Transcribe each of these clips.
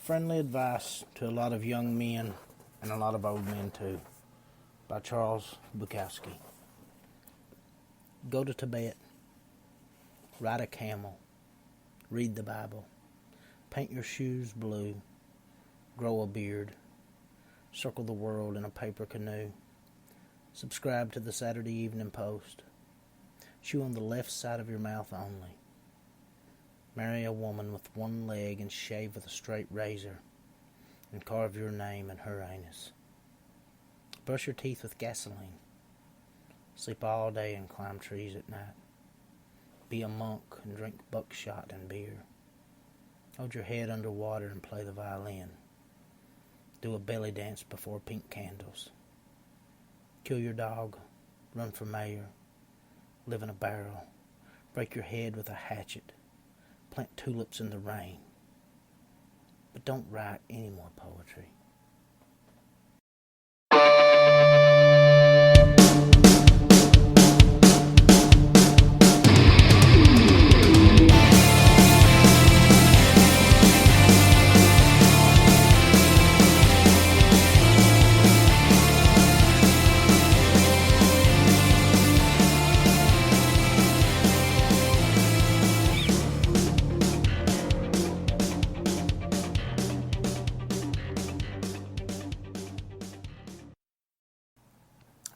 Friendly Advice to a Lot of Young Men and a Lot of Old Men Too, by Charles Bukowski. Go to Tibet, ride a camel, read the Bible, paint your shoes blue, grow a beard, circle the world in a paper canoe, subscribe to the Saturday Evening Post, chew on the left side of your mouth only, marry a woman with one leg and shave with a straight razor, and carve your name in her anus. Brush your teeth with gasoline. Sleep all day and climb trees at night. Be a monk and drink buckshot and beer. Hold your head under water and play the violin. Do a belly dance before pink candles. Kill your dog. Run for mayor. Live in a barrel. Break your head with a hatchet. Plant tulips in the rain. But don't write any more poetry.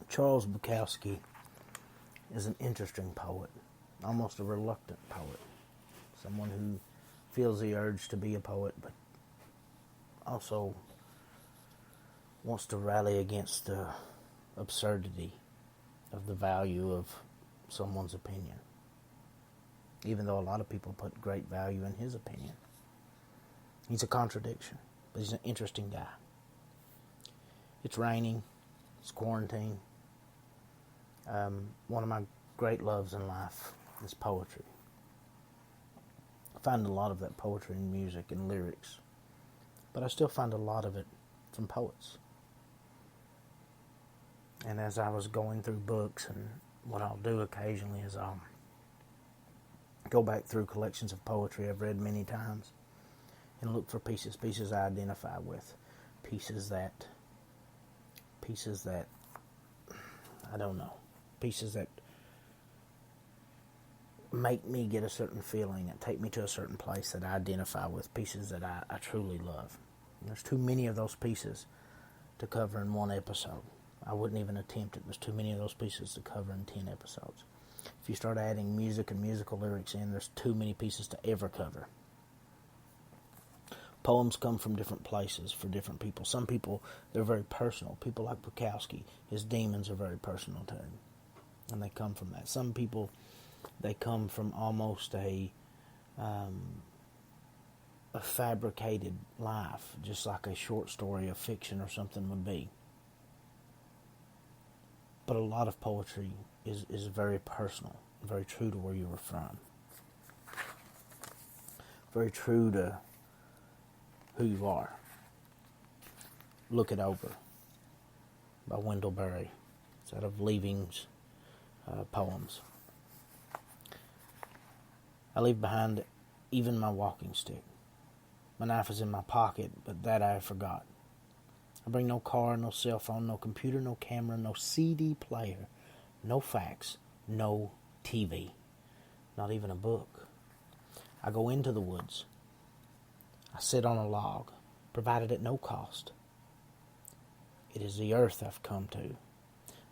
Charles Bukowski is an interesting poet, almost a reluctant poet, someone who feels the urge to be a poet, but also wants to rally against the absurdity of the value of someone's opinion, even though a lot of people put great value in his opinion. He's a contradiction, but he's an interesting guy. It's raining, it's quarantine. One of my great loves in life is poetry. I find a lot of that poetry in music and lyrics, but I still find a lot of it from poets. And as I was going through books, and what I'll do occasionally is I'll go back through collections of poetry I've read many times and look for pieces I identify with, pieces that I don't know, pieces that make me get a certain feeling and take me to a certain place that I identify with, pieces that I truly love. And there's too many of those pieces to cover in one episode. I wouldn't even attempt it. There's too many of those pieces to cover in 10 episodes. If you start adding music and musical lyrics in, there's too many pieces to ever cover. Poems come from different places for different people. Some people, they're very personal. People like Bukowski, his demons are very personal to him, and they come from that. Some people, they come from almost a fabricated life, just like a short story of fiction or something would be. But a lot of poetry is very personal, very true to where you were from, very true to who you are. Look It Over by Wendell Berry. It's out of Leaving's poems. I leave behind even my walking stick. My knife is in my pocket, but that I forgot. I bring no car, no cell phone, no computer, no camera, no CD player, no fax, no TV, not even a book. I go into the woods. I sit on a log, provided at no cost. It is the earth I've come to,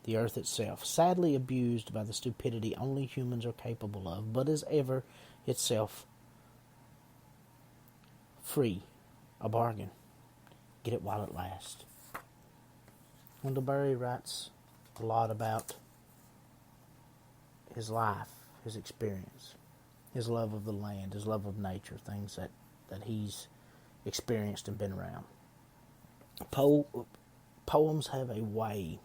the earth itself, sadly abused by the stupidity only humans are capable of, but as ever itself free, a bargain. Get it while it lasts. Wendell Berry writes a lot about his life, his experience, his love of the land, his love of nature, things that he's experienced and been around. Poems have a way,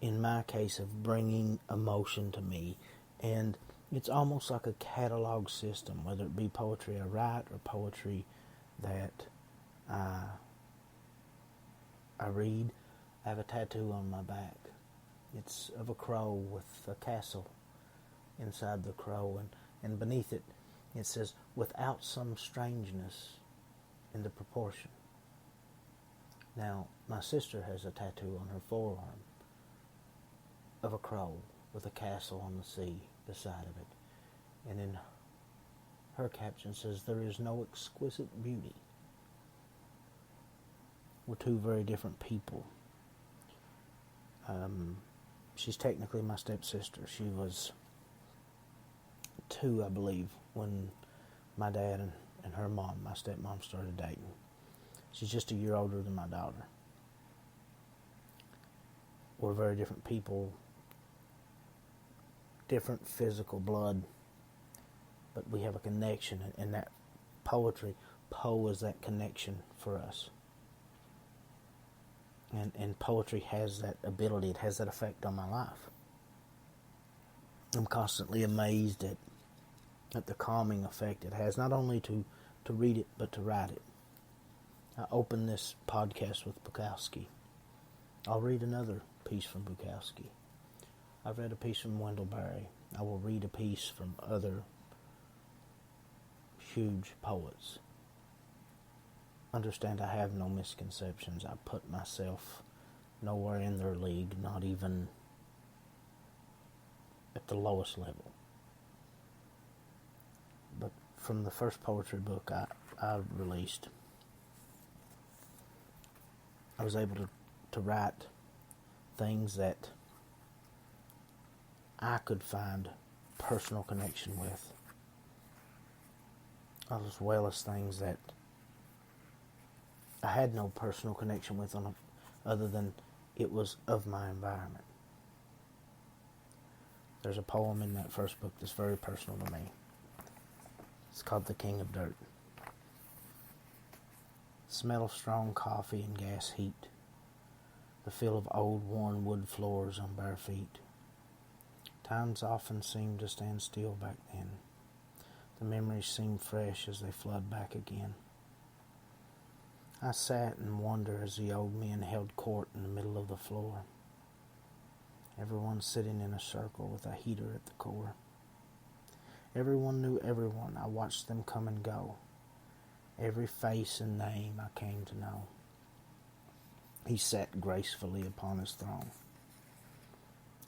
in my case, of bringing emotion to me, and it's almost like a catalog system, whether it be poetry I write or poetry that I read. I have a tattoo on my back. It's of a crow with a castle inside the crow, and beneath it, it says, without some strangeness, in the proportion. Now, my sister has a tattoo on her forearm of a crow with a castle on the sea beside of it. And in her caption says, "There is no exquisite beauty." We're two very different people. She's technically my stepsister. She was 2, I believe, when my dad and her mom, my stepmom, started dating. She's just a year older than my daughter. We're very different people, different physical blood, but we have a connection, and that poetry, Poe is that connection for us. And poetry has that ability, it has that effect on my life. I'm constantly amazed at the calming effect it has, not only to read it, but to write it. I open this podcast with Bukowski. I'll read another piece from Bukowski. I've read a piece from Wendell Berry. I will read a piece from other huge poets. Understand, I have no misconceptions. I put myself nowhere in their league, not even at the lowest level. But from the first poetry book I released, I was able to write things that I could find personal connection with, as well as things that I had no personal connection with other than it was of my environment. There's a poem in that first book that's very personal to me. It's called The King of Dirt. Smell of strong coffee and gas heat. The feel of old worn wood floors on bare feet. Times often seem to stand still back then. The memories seem fresh as they flood back again. I sat and wondered as the old men held court in the middle of the floor. Everyone sitting in a circle with a heater at the core. Everyone knew everyone. I watched them come and go. Every face and name I came to know. He sat gracefully upon his throne,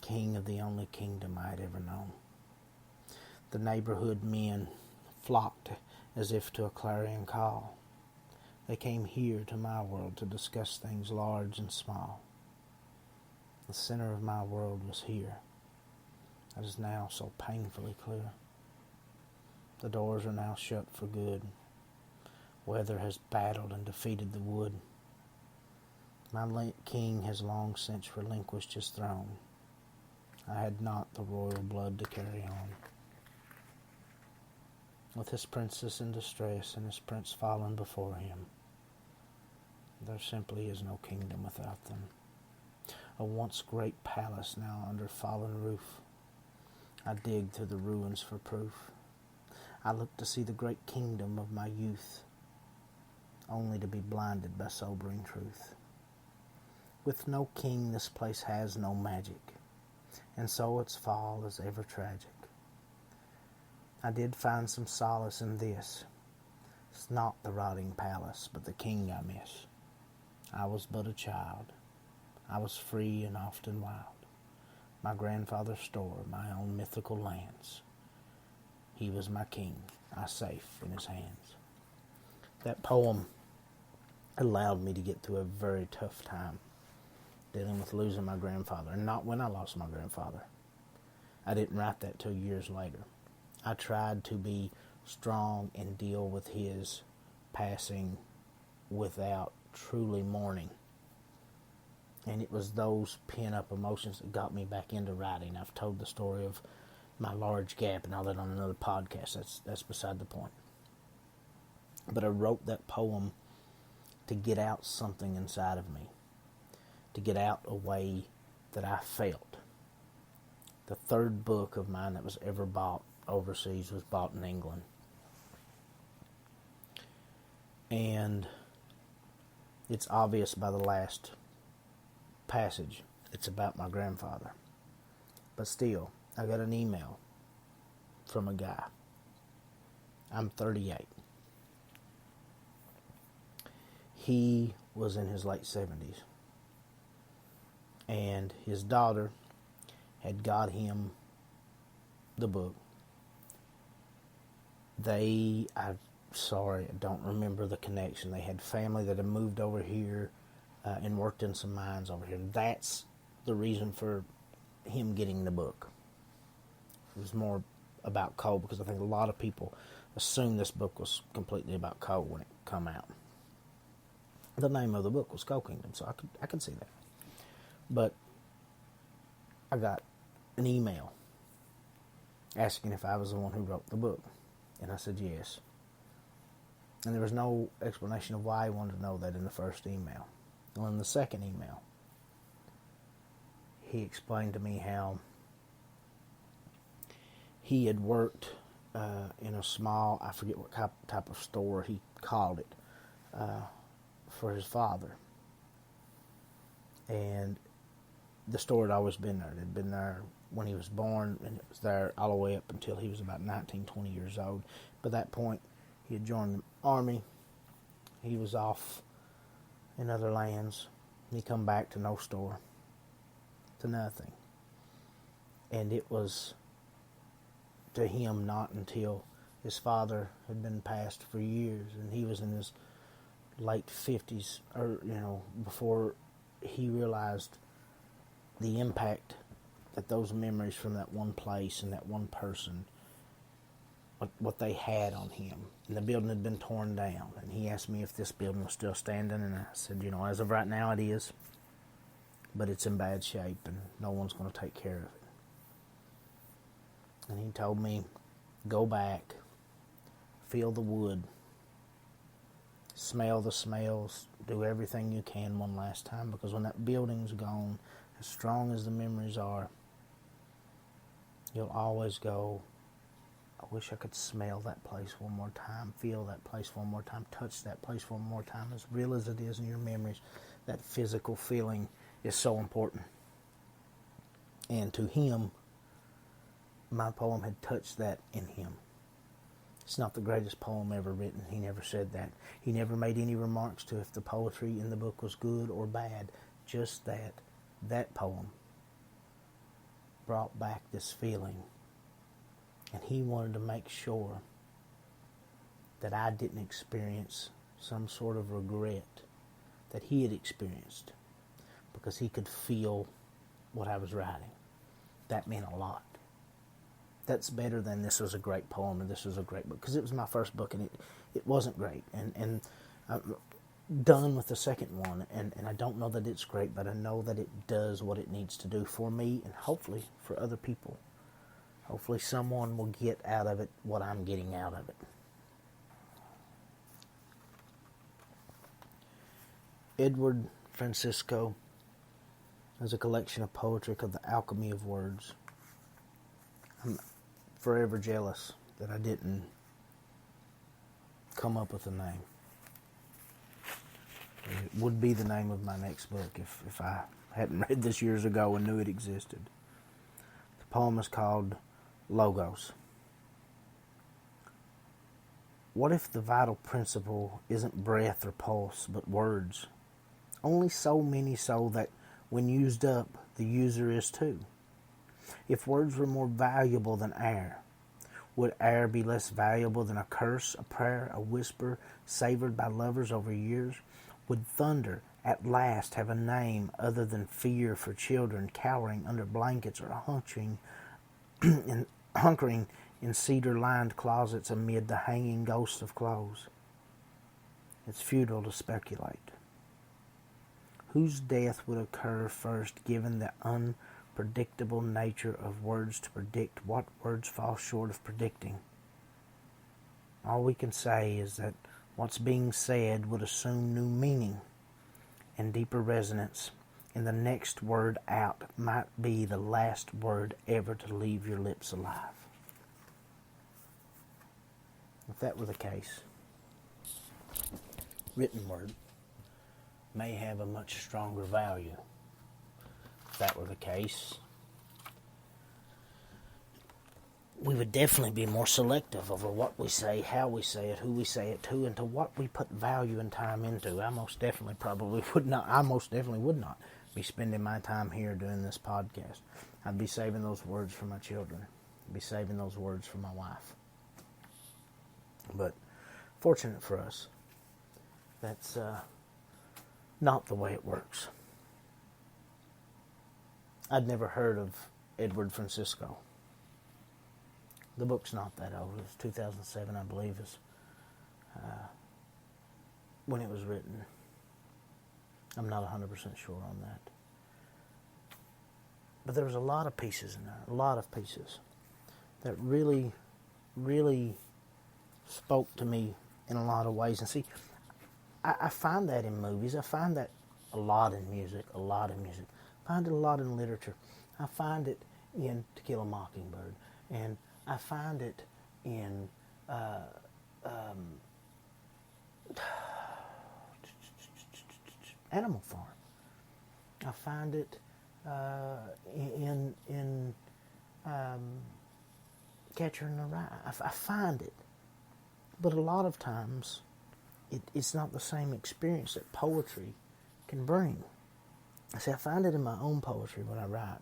king of the only kingdom I had ever known. The neighborhood men flocked as if to a clarion call. They came here to my world to discuss things large and small. The center of my world was here. That is now so painfully clear. The doors are now shut for good. Weather has battled and defeated the wood. My late king has long since relinquished his throne. I had not the royal blood to carry on. With his princess in distress and his prince fallen before him, there simply is no kingdom without them. A once great palace now under fallen roof. I dig through the ruins for proof. I look to see the great kingdom of my youth, only to be blinded by sobering truth. With no king, this place has no magic, and so its fall is ever tragic. I did find some solace in this. It's not the rotting palace, but the king I miss. I was but a child. I was free and often wild. My grandfather stored my own mythical lands. He was my king, I safe in his hands. That poem allowed me to get through a very tough time dealing with losing my grandfather, and not when I lost my grandfather. I didn't write that till years later. I tried to be strong and deal with his passing without truly mourning. And it was those pent-up emotions that got me back into writing. I've told the story of my large gap and all that on another podcast. That's beside the point. But I wrote that poem to get out something inside of me, to get out a way that I felt. The third book of mine that was ever bought overseas was bought in England. And it's obvious by the last passage, it's about my grandfather. But still, I got an email from a guy. I'm 38. he was in his late 70s. And his daughter had got him the book. I don't remember the connection. They had family that had moved over here and worked in some mines over here. That's the reason for him getting the book. It was more about coal, because I think a lot of people assumed this book was completely about coal when it come out. The name of the book was Coal Kingdom, so I could see that. But I got an email asking if I was the one who wrote the book, and I said yes. And there was no explanation of why he wanted to know that in the first email. Well, in the second email, he explained to me how he had worked in a small, I forget what type of store he called it, for his father. And the store had always been there. It had been there when he was born, and it was there all the way up until he was about 19, 20 years old. By that point, he had joined the army. He was off in other lands. He come back to no store, to nothing. And it was to him not until his father had been passed for years, and he was in his late 50s, or before he realized the impact that those memories from that one place and that one person, what they had on him. And the building had been torn down, and he asked me if this building was still standing, and I said, as of right now it is, but it's in bad shape and no one's going to take care of it. And he told me, go back, feel the wood, smell the smells, do everything you can one last time, because when that building's gone, as strong as the memories are, you'll always go, I wish I could smell that place one more time, feel that place one more time, touch that place one more time. As real as it is in your memories, that physical feeling is so important. And to him, my poem had touched that in him. It's not the greatest poem ever written. He never said that. He never made any remarks to if the poetry in the book was good or bad. Just that poem brought back this feeling. And he wanted to make sure that I didn't experience some sort of regret that he had experienced, because he could feel what I was writing. That meant a lot. That's better than this was a great poem or this was a great book, because it was my first book and it wasn't great. And I'm done with the second one, and I don't know that it's great, but I know that it does what it needs to do for me and hopefully for other people. Hopefully someone will get out of it what I'm getting out of it. Edward Francisco is a collection of poetry called The Alchemy of Words. I'm forever jealous that I didn't come up with a name. It would be the name of my next book if I hadn't read this years ago and knew it existed. The poem is called Logos. What if the vital principle isn't breath or pulse, but words? Only so many so that when used up, the user is too. If words were more valuable than air, would air be less valuable than a curse, a prayer, a whisper savored by lovers over years? Would thunder at last have a name other than fear for children cowering under blankets or hunkering in cedar-lined closets amid the hanging ghosts of clothes? It's futile to speculate. Whose death would occur first, given the unpredictable nature of words to predict what words fall short of predicting? All we can say is that what's being said would assume new meaning and deeper resonance, and the next word out might be the last word ever to leave your lips alive. If that were the case, written word may have a much stronger value. If that were the case, we would definitely be more selective over what we say, how we say it, who we say it to, and to what we put value and time into. I most definitely would not be spending my time here doing this podcast. I'd be saving those words for my children. I'd be saving those words for my wife. But fortunate for us, that's not the way it works. I'd never heard of Edward Francisco. The book's not that old. It was 2007, I believe, is when it was written. I'm not 100% sure on that. But there was a lot of pieces in there, a lot of pieces that really, really spoke to me in a lot of ways. And see, I find that in movies. I find that a lot in music, I find it a lot in literature. I find it in To Kill a Mockingbird. And I find it in Animal Farm. I find it in Catcher in the Rye. I find it. But a lot of times, it's not the same experience that poetry can bring. See, I find it in my own poetry when I write.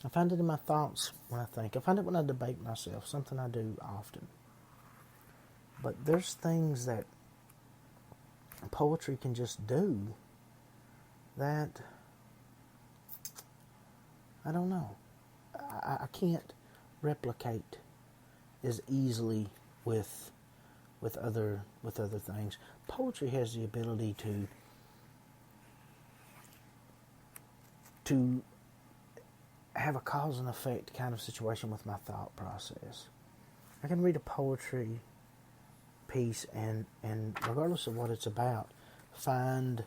I find it in my thoughts when I think. I find it when I debate myself, something I do often. But there's things that poetry can just do that, I don't know, I can't replicate as easily with other things. Poetry has the ability to have a cause and effect kind of situation with my thought process. I can read a poetry piece and regardless of what it's about, find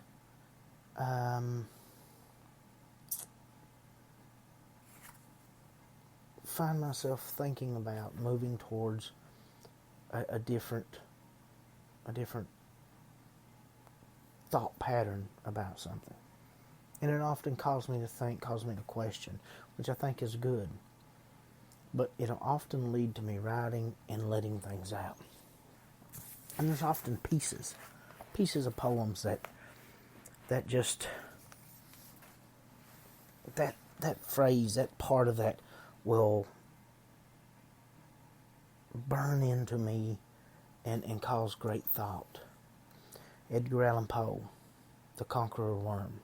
myself thinking about moving towards a different thought pattern about something. And it often calls me to think, calls me to question, which I think is good. But it'll often lead to me writing and letting things out. And there's often pieces of poems that just, that phrase, that part of that will burn into me and cause great thought. Edgar Allan Poe, The Conqueror Worm.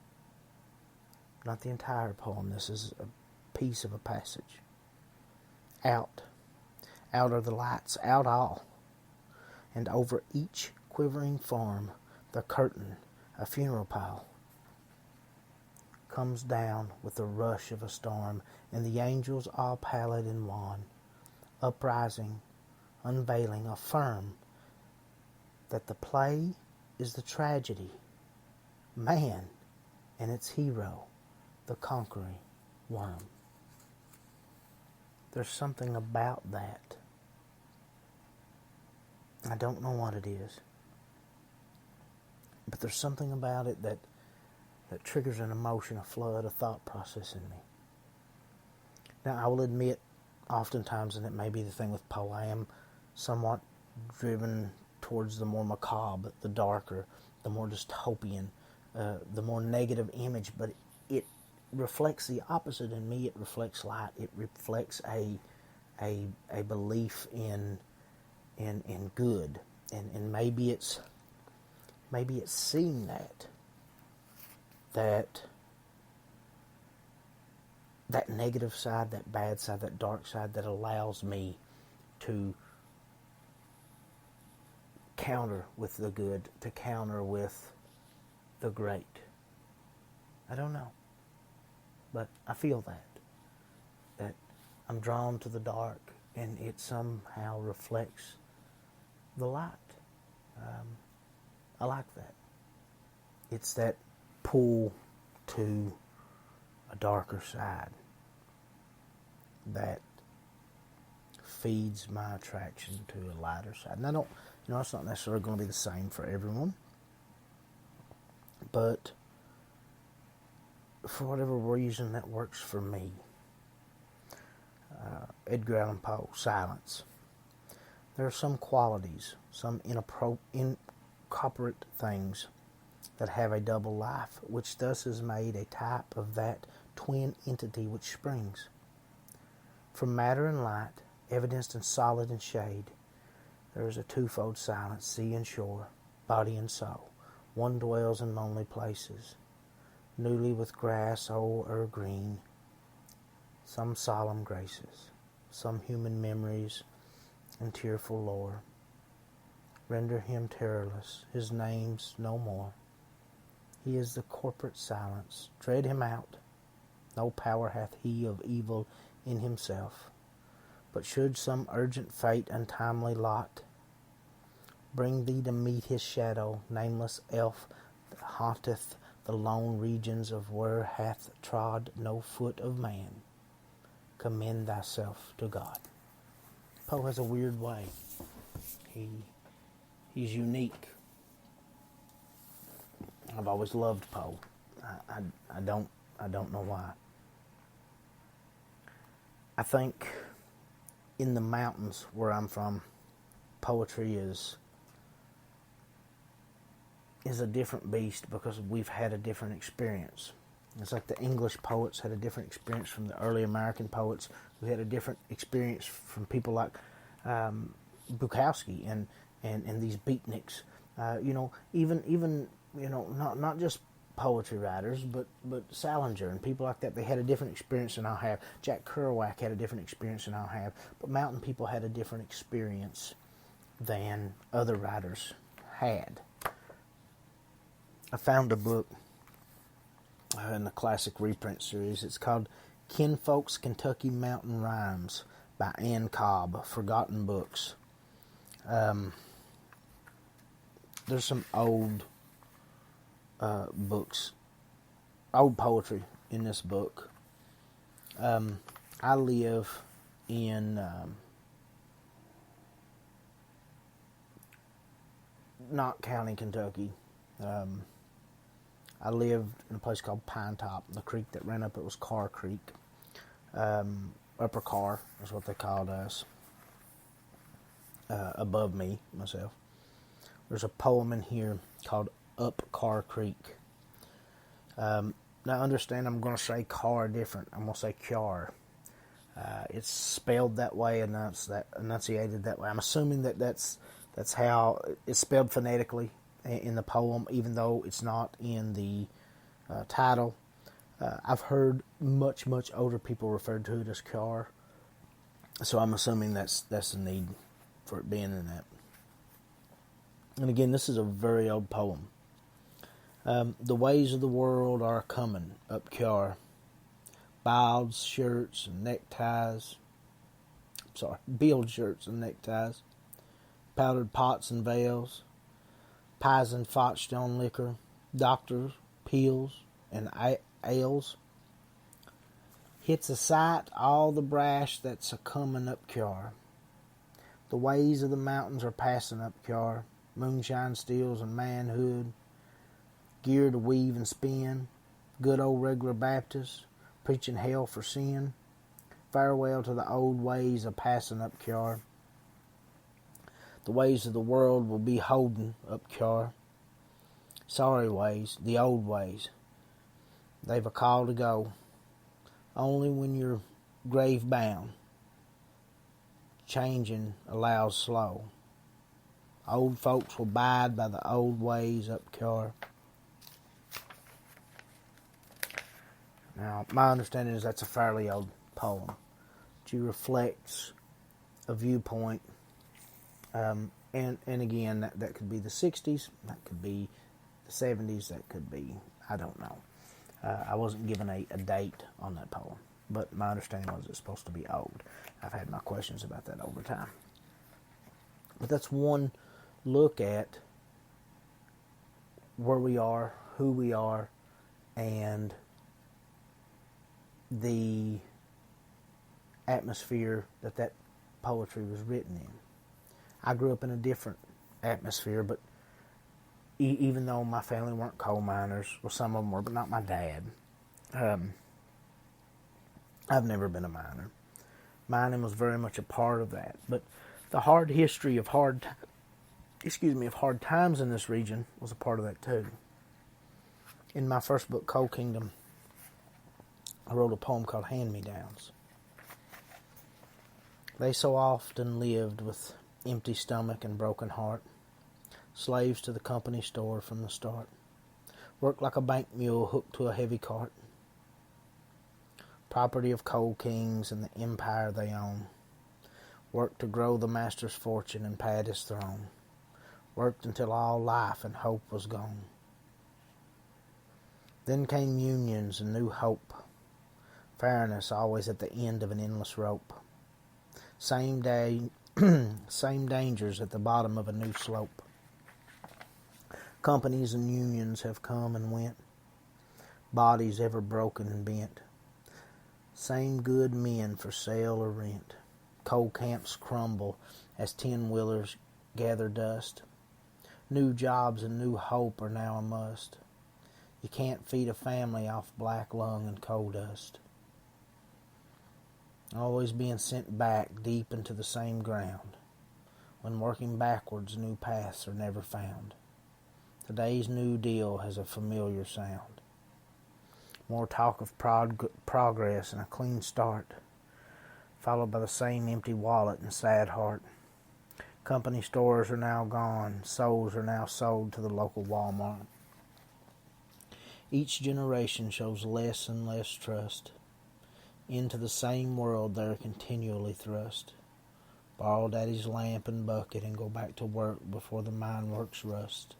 Not the entire poem, this is a piece of a passage. Out are the lights, out all, and over each quivering form the curtain, a funeral pile, comes down with the rush of a storm, and the angels all pallid and wan, uprising, unveiling, affirm that the play is the tragedy, man and its hero, the conquering worm. There's something about that. I don't know what it is. But there's something about it that triggers an emotion, a flood, a thought process in me. Now, I will admit, oftentimes, and it may be the thing with Poe, I am somewhat driven towards the more macabre, the darker, the more dystopian, the more negative image, but it reflects the opposite in me. It reflects light. It reflects a belief in good, and maybe it's seeing that negative side, that bad side, that dark side that allows me to counter with the good, to counter with the great. I don't know. But I feel that I'm drawn to the dark, and it somehow reflects the light. I like that. It's that pull to a darker side that feeds my attraction to a lighter side. And I don't, it's not necessarily going to be the same for everyone, but for whatever reason that works for me. Edgar Allan Poe, silence. There are some qualities, some incorporate things that have a double life, which thus is made a type of that twin entity which springs from matter and light, evidenced in solid and shade. There is a twofold silence, sea and shore, body and soul. One dwells in lonely places, newly with grass old or green, some solemn graces, some human memories and tearful lore. Render him terrorless, his name's no more. He is the corporate silence, dread him out. No power hath he of evil in himself. But should some urgent fate, untimely lot, bring thee to meet his shadow, nameless elf that haunteth the lone regions of where hath trod no foot of man, commend thyself to God. Poe has a weird way. He's unique. I've always loved Poe. I don't know why. I think in the mountains where I'm from, poetry is a different beast because we've had a different experience. It's like the English poets had a different experience from the early American poets who had a different experience from people like Bukowski and these beatniks. Even not just poetry writers, but Salinger and people like that. They had a different experience than I'll have. Jack Kerouac had a different experience than I'll have. But mountain people had a different experience than other writers had. I found a book in the classic reprint series. It's called Kinfolk's Kentucky Mountain Rhymes by Ann Cobb, Forgotten Books. There's some old books, old poetry in this book. I live in Knott County, Kentucky. I lived in a place called Pine Top. The creek that ran up it was Carr Creek. Upper Carr is what they called us. Above me, myself. There's a poem in here called Up Carr Creek. Now understand, I'm going to say car different. I'm going to say Kyar. It's spelled that way, enunciated that way. I'm assuming that's how it's spelled phonetically in the poem, even though it's not in the title. I've heard much older people refer to it as Kyar, so I'm assuming that's the need for it being in that. And again, this is a very old poem. The ways of the world are coming up Kyar. Biled shirts and neckties. Billed shirts and neckties. Powdered pots and veils. Pies and fotched on liquor. Doctors, pills, and ales. Hits a sight all the brash that's a comin' up Kyar. The ways of the mountains are passing up Kyar. Moonshine steals and manhood. Gear to weave and spin. Good old regular Baptist. Preaching hell for sin. Farewell to the old ways of passing up Kyar. The ways of the world will be holding up Kyar. Sorry ways, the old ways. They've a call to go. Only when you're grave bound. Changing allows slow. Old folks will bide by the old ways up Kyar. Now, my understanding is that's a fairly old poem. She reflects a viewpoint, and again, that could be the 60s, that could be the 70s, that could be, I don't know. I wasn't given a date on that poem, but my understanding was it's supposed to be old. I've had my questions about that over time. But that's one look at where we are, who we are, and the atmosphere that poetry was written in. I grew up in a different atmosphere, but even though my family weren't coal miners, well, some of them were, but not my dad. I've never been a miner. Mining was very much a part of that. But the hard history of hard times in this region was a part of that too. In my first book, Coal Kingdom, I wrote a poem called Hand-Me-Downs. They so often lived with empty stomach and broken heart, slaves to the company store from the start, worked like a bank mule hooked to a heavy cart, property of coal kings and the empire they own, worked to grow the master's fortune and pad his throne, worked until all life and hope was gone. Then came unions and new hope, fairness always at the end of an endless rope, same dangers at the bottom of a new slope. Companies and unions have come and went, bodies ever broken and bent, same good men for sale or rent. Coal camps crumble as 10-wheelers gather dust. New jobs and new hope are now a must. You can't feed a family off black lung and coal dust. Always being sent back deep into the same ground. When working backwards, new paths are never found. Today's New Deal has a familiar sound. More talk of progress and a clean start, followed by the same empty wallet and sad heart. Company stores are now gone. Souls are now sold to the local Walmart. Each generation shows less and less trust. Into the same world they're continually thrust. Borrow daddy's lamp and bucket and go back to work before the mine works rust.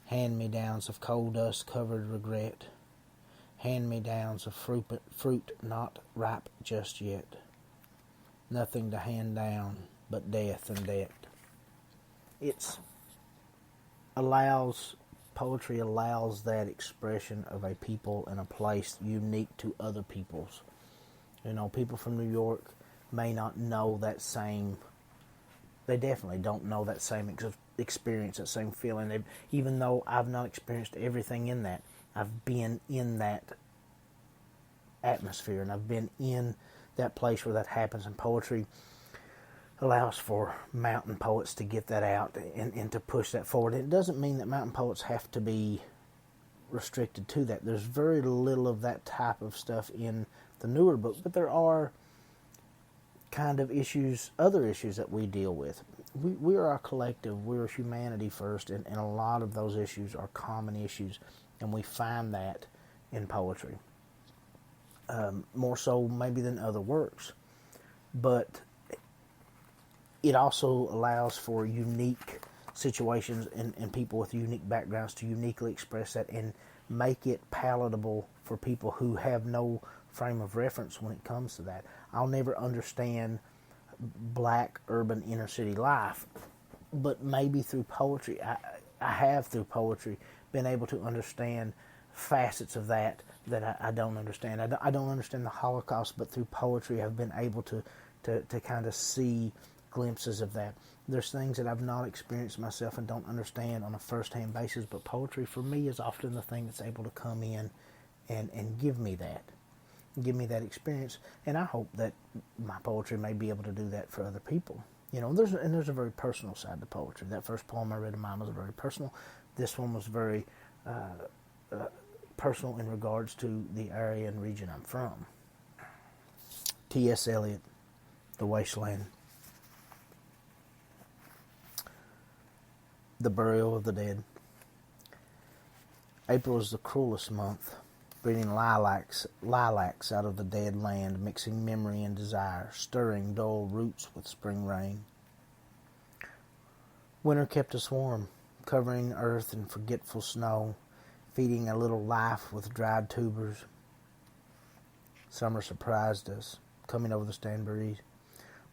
Hand-me-downs of coal dust covered regret. Hand-me-downs of fruit not ripe just yet. Nothing to hand down but death and debt. Poetry allows that expression of a people and a place unique to other peoples. People from New York may not know that same, they definitely don't know that same experience, that same feeling. Even though I've not experienced everything in that, I've been in that atmosphere and I've been in that place where that happens, and poetry allows for mountain poets to get that out and to push that forward. It doesn't mean that mountain poets have to be restricted to that. There's very little of that type of stuff in the newer book, but there are kind of other issues that we deal with. We are a collective. We're humanity first, and a lot of those issues are common issues, and we find that in poetry. More so maybe than other works. But it also allows for unique situations and people with unique backgrounds to uniquely express that and make it palatable for people who have no frame of reference when it comes to that. I'll never understand black urban inner city life, but maybe through poetry, I have through poetry been able to understand facets of that I don't understand. I don't understand the Holocaust, but through poetry I've been able to kind of see glimpses of that. There's things that I've not experienced myself and don't understand on a first-hand basis, but poetry for me is often the thing that's able to come in and give me that experience. And I hope that my poetry may be able to do that for other people. There's a very personal side to poetry. That first poem I read of mine was very personal. This one was very personal in regards to the area and region I'm from. T.S. Eliot, The Wasteland. The Burial of the Dead. April is the cruelest month, breeding lilacs out of the dead land, mixing memory and desire, stirring dull roots with spring rain. Winter kept us warm, covering earth in forgetful snow, feeding a little life with dried tubers. Summer surprised us, coming over the Stanbury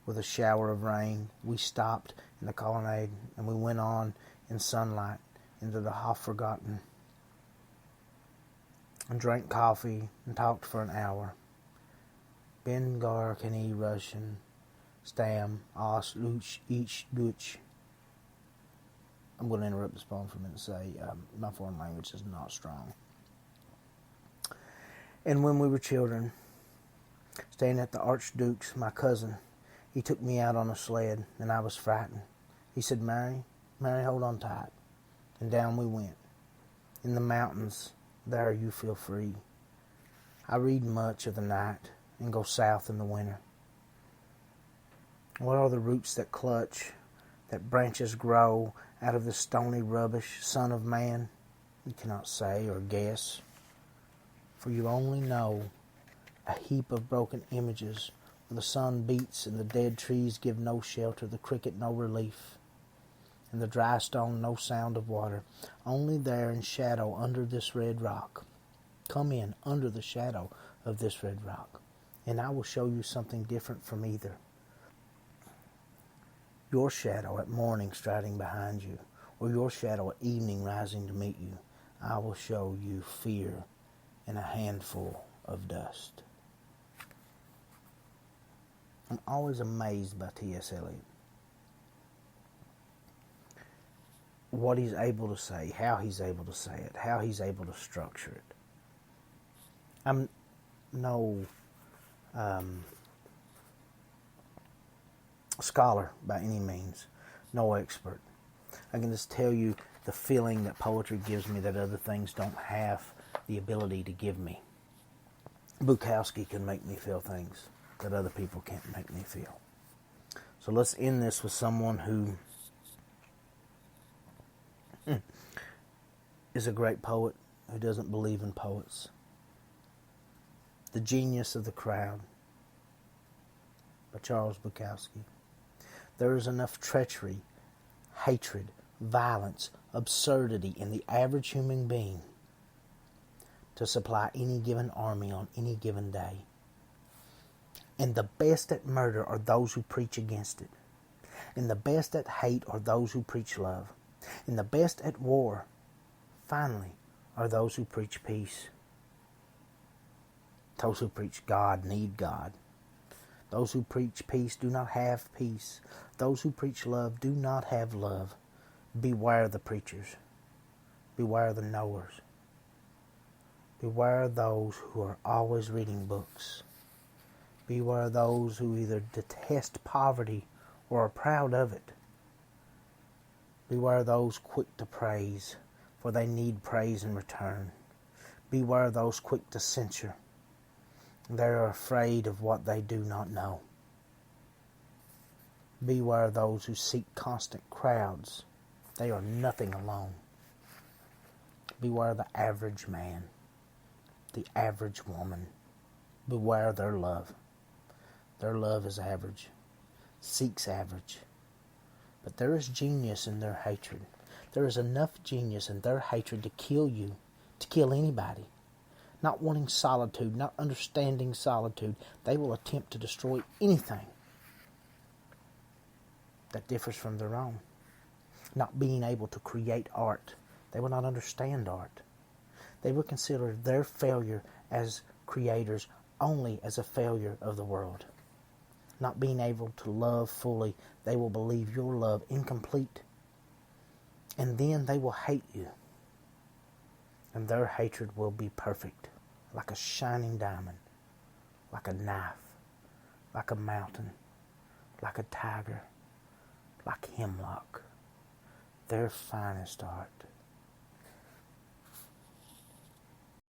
with a shower of rain. We stopped in the colonnade and we went on in sunlight into the half-forgotten and drank coffee and talked for an hour. Ben Gar can he Russian, Stam, Os, Luch, each Dutch. I'm going to interrupt this poem for a minute and say my foreign language is not strong. And when we were children, Staying at the Archduke's, my cousin, he took me out on a sled, and I was frightened. He said, Mary, hold on tight. And down we went. In the mountains, there you feel free. I read much of the night and go south in the winter. What are the roots that clutch, that branches grow out of the stony rubbish, Son of Man? You cannot say or guess, for you only know a heap of broken images where the sun beats and the dead trees give no shelter, the cricket no relief, and the dry stone no sound of water. Only there in shadow under this red rock. Come in under the shadow of this red rock, and I will show you something different from either. Your shadow at morning striding behind you, or your shadow at evening rising to meet you. I will show you fear in a handful of dust. I'm always amazed by T.S. Eliot. What he's able to say, how he's able to say it, how he's able to structure it. I'm no scholar by any means, no expert. I can just tell you the feeling that poetry gives me that other things don't have the ability to give me. Bukowski can make me feel things that other people can't make me feel. So let's end this with someone who is a great poet who doesn't believe in poets. The Genius of the Crowd by Charles Bukowski. There is enough treachery, hatred, violence, absurdity in the average human being to supply any given army on any given day. And the best at murder are those who preach against it. And the best at hate are those who preach love. And the best at war, finally, are those who preach peace. Those who preach God need God. Those who preach peace do not have peace. Those who preach love do not have love. Beware the preachers. Beware the knowers. Beware those who are always reading books. Beware those who either detest poverty or are proud of it. Beware those quick to praise, for they need praise in return. Beware those quick to censure. They are afraid of what they do not know. Beware those who seek constant crowds. They are nothing alone. Beware the average man, the average woman. Beware their love. Their love is average, seeks average. But there is genius in their hatred. There is enough genius in their hatred to kill you, to kill anybody. Not wanting solitude, not understanding solitude, they will attempt to destroy anything that differs from their own. Not being able to create art, they will not understand art. They will consider their failure as creators only as a failure of the world. Not being able to love fully, they will believe your love incomplete. And then they will hate you. And their hatred will be perfect, like a shining diamond, like a knife, like a mountain, like a tiger, like hemlock. Their finest art.